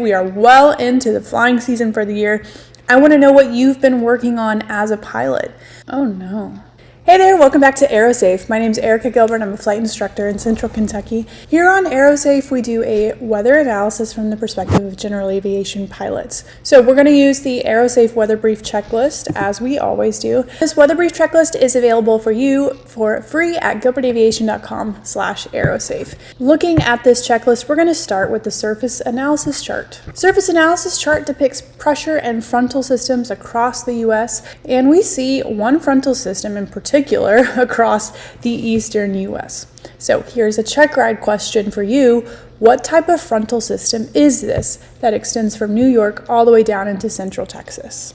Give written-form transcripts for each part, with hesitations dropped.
We are well into the flying season for the year. I want to know what you've been working on as a pilot. Oh no. Hey there, welcome back to AeroSafe. My name is Erica Gilbert. I'm a flight instructor in Central Kentucky. Here on AeroSafe, we do a weather analysis from the perspective of general aviation pilots. So we're going to use the AeroSafe Weather Brief Checklist, as we always do. This Weather Brief Checklist is available for you for free at gilbertaviation.com/aerosafe. Looking at this checklist, we're going to start with the surface analysis chart. Surface analysis chart depicts pressure and frontal systems across the U.S., and we see one frontal system in particular across the eastern U.S. So here's a check ride question for you. What type of frontal system is this that extends from New York all the way down into central Texas?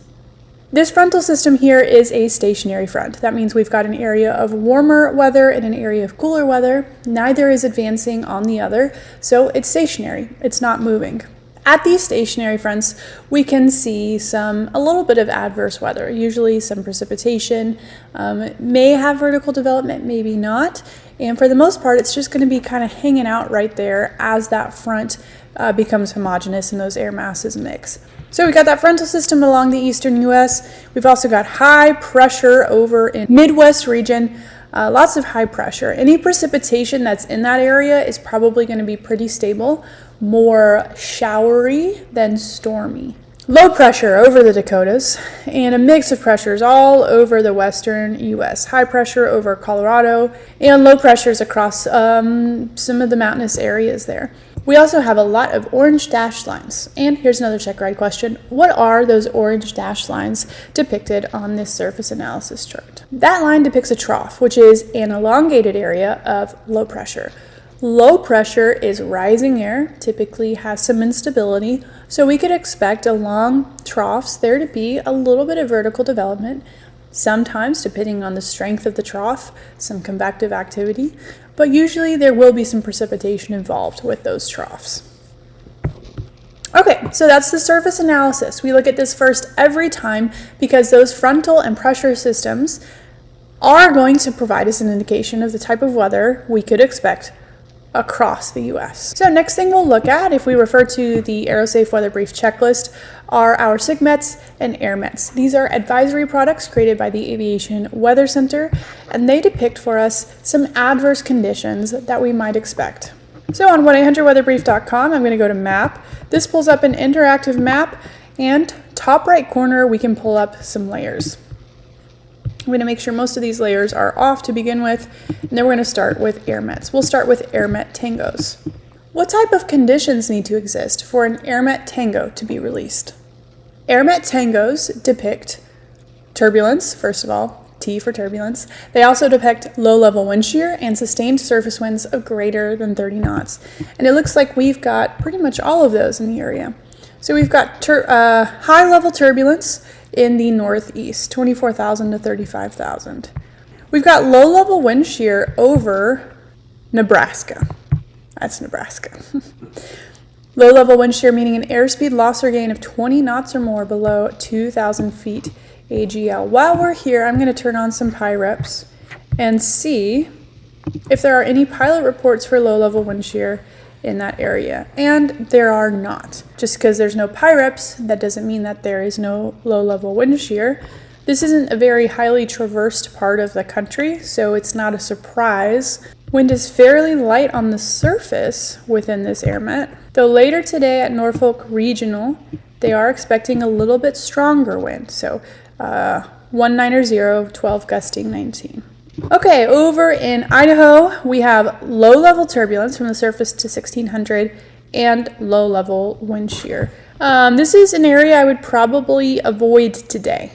This frontal system here is a stationary front. That means we've got an area of warmer weather and an area of cooler weather. Neither is advancing on the other, so it's stationary. It's not moving. At these stationary fronts, we can see a little bit of adverse weather, usually some precipitation. It may have vertical development, maybe not. And for the most part, it's just going to be kind of hanging out right there as that front becomes homogeneous and those air masses mix. So we got that frontal system along the eastern U.S. We've also got high pressure over in Midwest region. Lots of high pressure. Any precipitation that's in that area is probably going to be pretty stable, more showery than stormy. Low pressure over the Dakotas and a mix of pressures all over the western U.S. High pressure over Colorado and low pressures across some of the mountainous areas there. We also have a lot of orange dashed lines. And here's another check ride question. What are those orange dashed lines depicted on this surface analysis chart? That line depicts a trough, which is an elongated area of low pressure. Low pressure is rising air, typically has some instability, so we could expect along troughs there to be a little bit of vertical development, sometimes, depending on the strength of the trough, some convective activity, but usually there will be some precipitation involved with those troughs. Okay, so that's the surface analysis. We look at this first every time because those frontal and pressure systems are going to provide us an indication of the type of weather we could expect across the U.S. So next thing we'll look at, if we refer to the AeroSafe Weather Brief Checklist, are our SIGMETs and Airmets. These are advisory products created by the Aviation Weather Center, and they depict for us some adverse conditions that we might expect. So on 1-800-weatherbrief.com, I'm going to go to Map. This pulls up an interactive map, and top right corner, we can pull up some layers. I'm going to make sure most of these layers are off to begin with, and then we're going to start with Airmets. We'll start with Airmet Tangos. What type of conditions need to exist for an Airmet Tango to be released? Airmet Tangos depict turbulence, first of all, T for turbulence. They also depict low-level wind shear and sustained surface winds of greater than 30 knots. And it looks like we've got pretty much all of those in the area. So we've got high-level turbulence in the northeast, 24,000 to 35,000. We've got low-level wind shear over Nebraska. That's Nebraska. Low-level wind shear meaning an airspeed loss or gain of 20 knots or more below 2,000 feet AGL. While we're here, I'm going to turn on some Pyreps and see if there are any pilot reports for low-level wind shear in that area, and there are not. Just because there's no Pyreps, that doesn't mean that there is no low-level wind shear. This isn't a very highly traversed part of the country, so it's not a surprise. Wind is fairly light on the surface within this Airmet, though later today at Norfolk Regional, they are expecting a little bit stronger wind, so 190, 12 gusting 19. Okay, over in Idaho, we have low-level turbulence from the surface to 1600 and low-level wind shear. This is an area I would probably avoid today.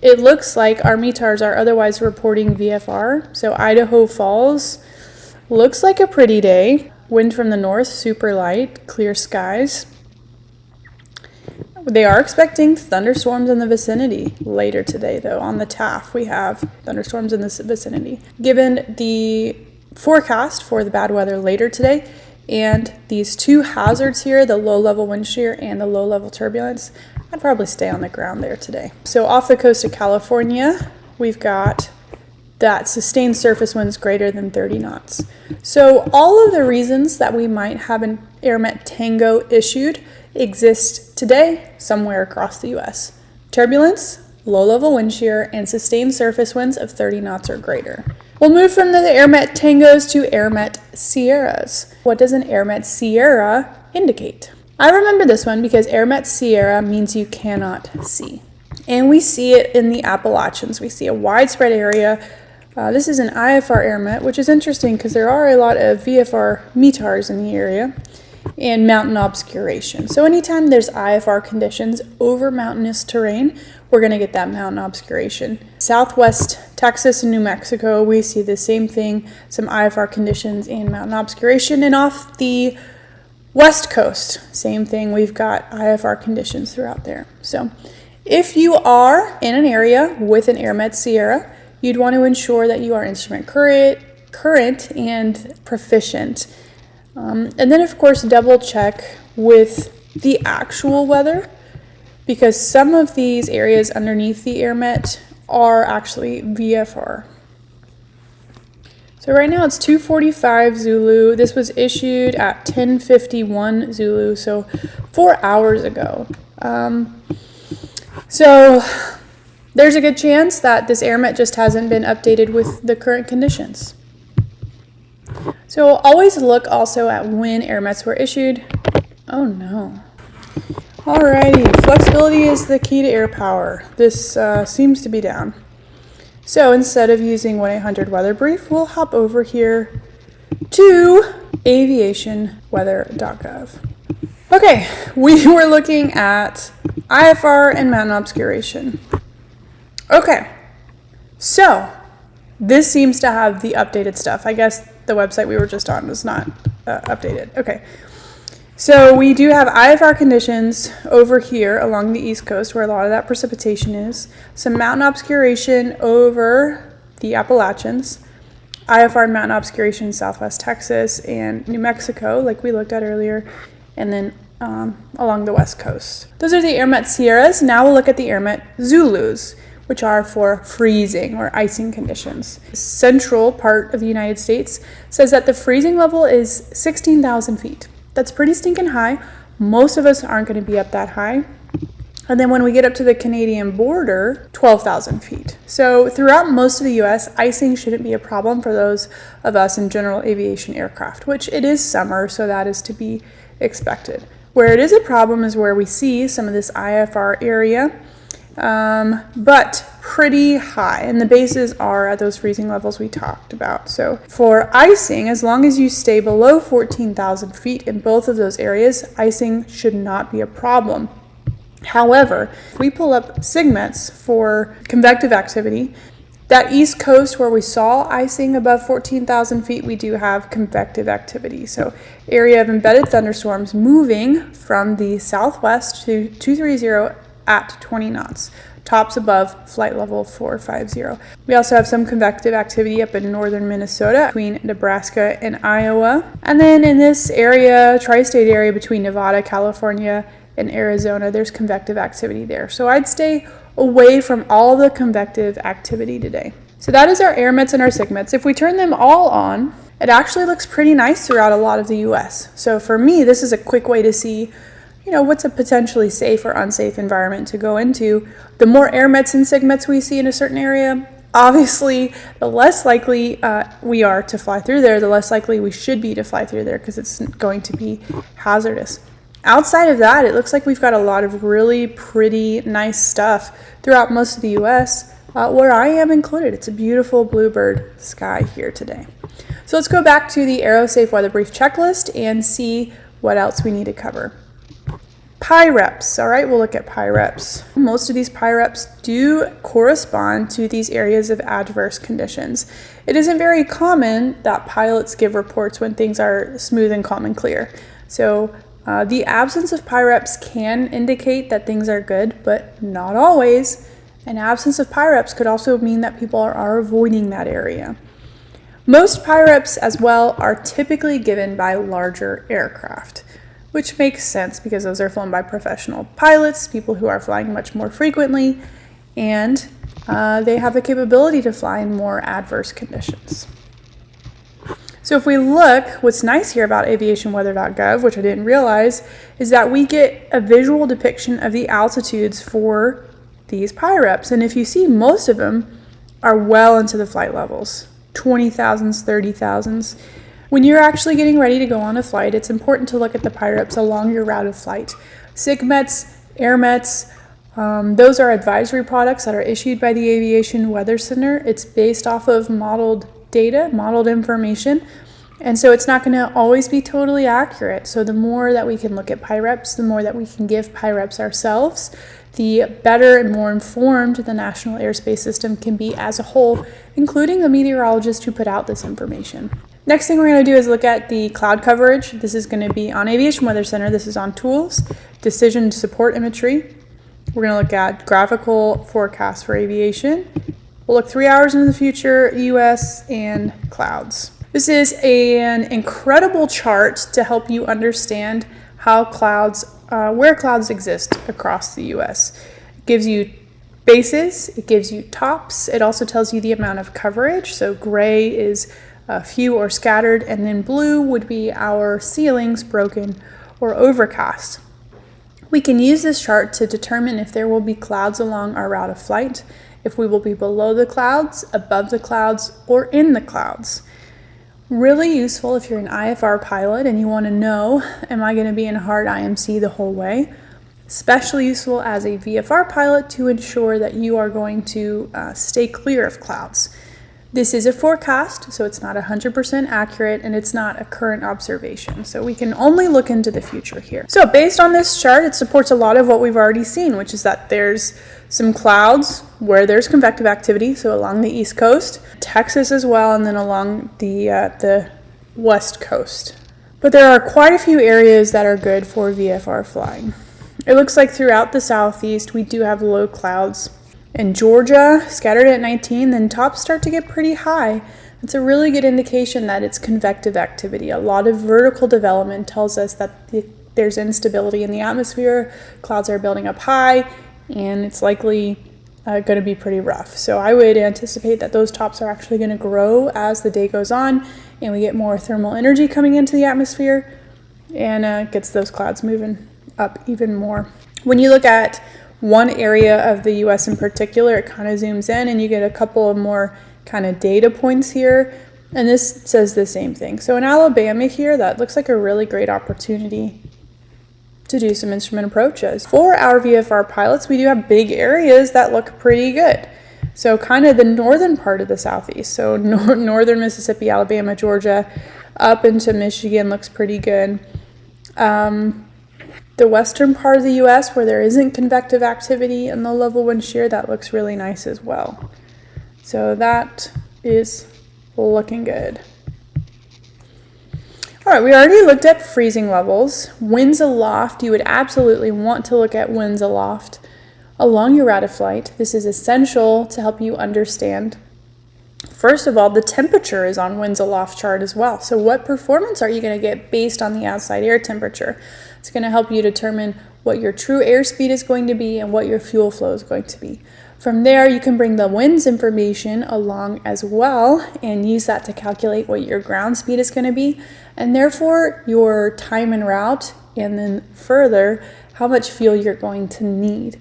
It looks like our METARs are otherwise reporting VFR, so Idaho Falls looks like a pretty day. Wind from the north, super light, clear skies. They are expecting thunderstorms in the vicinity later today, though. On the TAF, we have thunderstorms in this vicinity. Given the forecast for the bad weather later today and these two hazards here, the low-level wind shear and the low-level turbulence, I'd probably stay on the ground there today. So off the coast of California, we've got that sustained surface winds greater than 30 knots. So all of the reasons that we might have an Airmet Tango issued exist today somewhere across the US. Turbulence, low-level wind shear, and sustained surface winds of 30 knots or greater. We'll move from the Airmet Tangos to Airmet Sierras. What does an Airmet Sierra indicate? I remember this one because Airmet Sierra means you cannot see. And we see it in the Appalachians. We see a widespread area. This is an IFR Airmet, which is interesting because there are a lot of VFR METARs in the area, and mountain obscuration. So anytime there's IFR conditions over mountainous terrain, we're going to get that mountain obscuration. Southwest Texas and New Mexico, we see the same thing, some IFR conditions and mountain obscuration. And off the West Coast, same thing, we've got IFR conditions throughout there. So if you are in an area with an Airmet Sierra, you'd want to ensure that you are instrument current and proficient. And then, of course, double check with the actual weather, because some of these areas underneath the Airmet are actually VFR. So right now it's 2:45 Zulu. This was issued at 10:51 Zulu, so 4 hours ago. So there's a good chance that this Airmet just hasn't been updated with the current conditions. So always look also at when Airmets were issued. Oh no. Alrighty, flexibility is the key to air power. This seems to be down. So instead of using 1-800 weather brief, we'll hop over here to aviationweather.gov. Okay, we were looking at IFR and mountain obscuration. Okay, so this seems to have the updated stuff. I guess the website we were just on was not updated. Okay, so we do have IFR conditions over here along the East Coast where a lot of that precipitation is. Some mountain obscuration over the Appalachians. IFR and mountain obscuration in Southwest Texas and New Mexico, like we looked at earlier, and then along the West Coast. Those are the Airmet Sierras. Now we'll look at the Airmet Zulus, which are for freezing or icing conditions. The central part of the United States says that the freezing level is 16,000 feet. That's pretty stinking high. Most of us aren't going to be up that high. And then when we get up to the Canadian border, 12,000 feet. So throughout most of the US, icing shouldn't be a problem for those of us in general aviation aircraft, which it is summer, so that is to be expected. Where it is a problem is where we see some of this IFR area, but pretty high, and the bases are at those freezing levels we talked about. So for icing, as long as you stay below 14,000 feet in both of those areas, icing should not be a problem. However, if we pull up segments for convective activity, that East Coast where we saw icing above 14,000 feet, we do have convective activity. So area of embedded thunderstorms moving from the southwest to 230 at 20 knots. Tops above flight level 450. We also have some convective activity up in northern Minnesota between Nebraska and Iowa. And then in this area, tri-state area between Nevada, California, and Arizona, there's convective activity there. So I'd stay away from all the convective activity today. So that is our Airmets and our SIGMETs. If we turn them all on, it actually looks pretty nice throughout a lot of the US. So for me, this is a quick way to see, what's a potentially safe or unsafe environment to go into. The more Airmets and SIGMETs we see in a certain area, obviously, the less likely we are to fly through there, the less likely we should be to fly through there because it's going to be hazardous. Outside of that, it looks like we've got a lot of really pretty nice stuff throughout most of the US, where I am included. It's a beautiful bluebird sky here today. So let's go back to the AeroSafe Weather Brief checklist and see what else we need to cover. Pyreps. All right, we'll look at Pyreps. Most of these Pyreps do correspond to these areas of adverse conditions. It isn't very common that pilots give reports when things are smooth and calm and clear. So the absence of Pyreps can indicate that things are good, but not always. An absence of Pyreps could also mean that people are avoiding that area. Most Pyreps as well are typically given by larger aircraft, which makes sense because those are flown by professional pilots, people who are flying much more frequently, and they have the capability to fly in more adverse conditions. So if we look, what's nice here about aviationweather.gov, which I didn't realize, is that we get a visual depiction of the altitudes for these Pyreps. And if you see, most of them are well into the flight levels, 20,000s, 30,000s. When you're actually getting ready to go on a flight, it's important to look at the Pyreps along your route of flight. SIGMETs, Airmets, those are advisory products that are issued by the Aviation Weather Center. It's based off of modeled data, modeled information, and so it's not going to always be totally accurate. So the more that we can look at Pyreps, the more that we can give Pyreps ourselves, the better and more informed the National Airspace System can be as a whole, including the meteorologists who put out this information. Next thing we're going to do is look at the cloud coverage. This is going to be on Aviation Weather Center. This is on Tools, Decision Support Imagery. We're going to look at graphical forecast for aviation. We'll look 3 hours into the future, US, and clouds. This is an incredible chart to help you understand how clouds, where clouds exist across the US. It gives you bases, it gives you tops, it also tells you the amount of coverage. So gray is few or scattered, and then blue would be our ceilings, broken or overcast. We can use this chart to determine if there will be clouds along our route of flight, if we will be below the clouds, above the clouds, or in the clouds. Really useful if you're an IFR pilot and you want to know, am I going to be in hard IMC the whole way? Especially useful as a VFR pilot to ensure that you are going to stay clear of clouds. This is a forecast, so it's not 100% accurate, and it's not a current observation. So we can only look into the future here. So based on this chart, it supports a lot of what we've already seen, which is that there's some clouds where there's convective activity, so along the East Coast, Texas as well, and then along the West Coast. But there are quite a few areas that are good for VFR flying. It looks like throughout the Southeast, we do have low clouds. In Georgia, scattered at 19, then tops start to get pretty high. It's a really good indication that it's convective activity. A lot of vertical development tells us that there's instability in the atmosphere, clouds are building up high, and it's likely going to be pretty rough. So I would anticipate that those tops are actually going to grow as the day goes on, and we get more thermal energy coming into the atmosphere, and gets those clouds moving up even more. When you look at one area of the US in particular, it kind of zooms in and you get a couple of more kind of data points here, and this says the same thing. So in Alabama here, that looks like a really great opportunity to do some instrument approaches. For our VFR pilots, we do have big areas that look pretty good. So kind of the northern part of the Southeast, so northern Mississippi, Alabama, Georgia, up into Michigan looks pretty good. The western part of the US where there isn't convective activity and the level wind shear, that looks really nice as well. So that is looking good. All right, we already looked at freezing levels. Winds aloft, you would absolutely want to look at winds aloft along your route of flight. This is essential to help you understand. First of all, the temperature is on winds aloft chart as well. So what performance are you going to get based on the outside air temperature? It's going to help you determine what your true airspeed is going to be and what your fuel flow is going to be. From there, you can bring the winds information along as well and use that to calculate what your ground speed is going to be, and therefore your time en route, and then further, how much fuel you're going to need.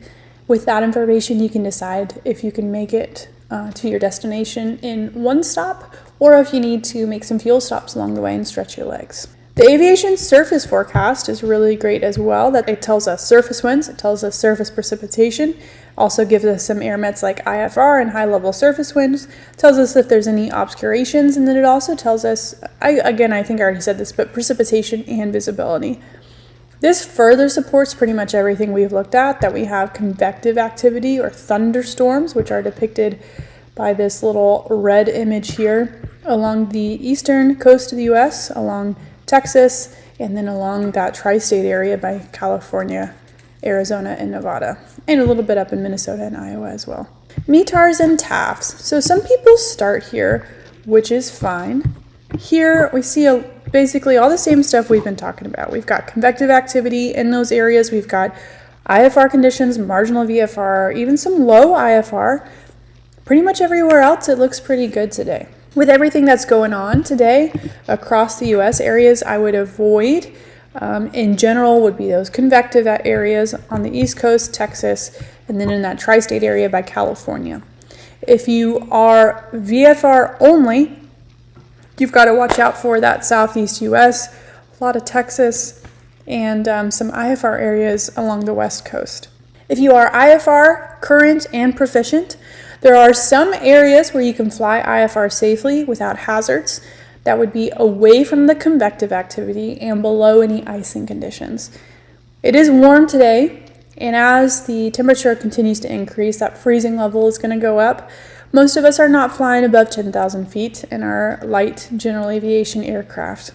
With that information, you can decide if you can make it to your destination in one stop, or if you need to make some fuel stops along the way and stretch your legs. The aviation surface forecast is really great as well. That it tells us surface winds, it tells us surface precipitation, also gives us some airmets like IFR and high-level surface winds, tells us if there's any obscurations, and then it also tells us, I think I already said this, but precipitation and visibility. This further supports pretty much everything we've looked at, that we have convective activity or thunderstorms, which are depicted by this little red image here along the eastern coast of the US, along Texas, and then along that tri-state area by California, Arizona, and Nevada, and a little bit up in Minnesota and Iowa as well. METARs and TAFs. So some people start here, which is fine. Here we see basically all the same stuff we've been talking about. We've got convective activity in those areas. We've got IFR conditions, marginal VFR, even some low IFR. Pretty much everywhere else it looks pretty good today. With everything that's going on today across the U.S., areas I would avoid in general would be those convective areas on the East Coast, Texas, and then in that tri-state area by California. If you are VFR only, you've got to watch out for that Southeast U.S., a lot of Texas, and some IFR areas along the West Coast. If you are IFR, current, and proficient, there are some areas where you can fly IFR safely without hazards. That would be away from the convective activity and below any icing conditions. It is warm today, and as the temperature continues to increase, that freezing level is going to go up. Most of us are not flying above 10,000 feet in our light general aviation aircraft.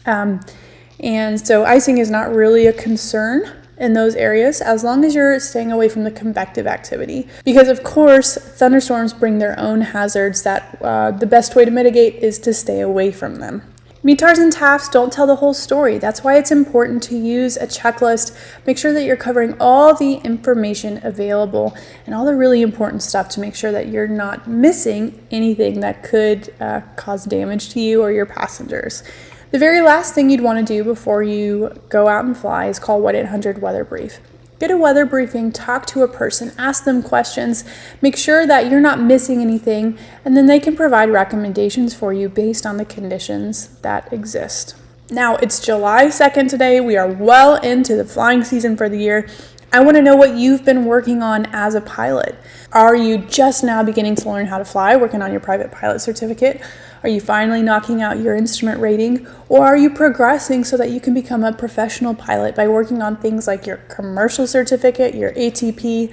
And so icing is not really a concern in those areas as long as you're staying away from the convective activity. Because of course, thunderstorms bring their own hazards that the best way to mitigate is to stay away from them. METARs and TAFs don't tell the whole story. That's why it's important to use a checklist. Make sure that you're covering all the information available and all the really important stuff to make sure that you're not missing anything that could cause damage to you or your passengers. The very last thing you'd want to do before you go out and fly is call 1-800 weather brief. Get a weather briefing, talk to a person, ask them questions, make sure that you're not missing anything, and then they can provide recommendations for you based on the conditions that exist. Now, it's July 2nd today. We are well into the flying season for the year. I want to know what you've been working on as a pilot. Are you just now beginning to learn how to fly, working on your private pilot certificate? Are you finally knocking out your instrument rating? Or are you progressing so that you can become a professional pilot by working on things like your commercial certificate, your ATP?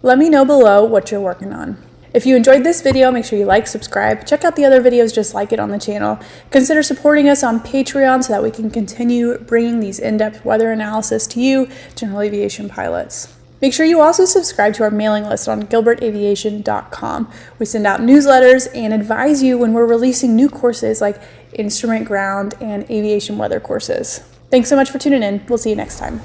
Let me know below what you're working on. If you enjoyed this video, make sure you like, subscribe, check out the other videos just like it on the channel. Consider supporting us on Patreon so that we can continue bringing these in-depth weather analysis to you, general aviation pilots. Make sure you also subscribe to our mailing list on gilbertaviation.com. We send out newsletters and advise you when we're releasing new courses like instrument ground and aviation weather courses. Thanks so much for tuning in. We'll see you next time.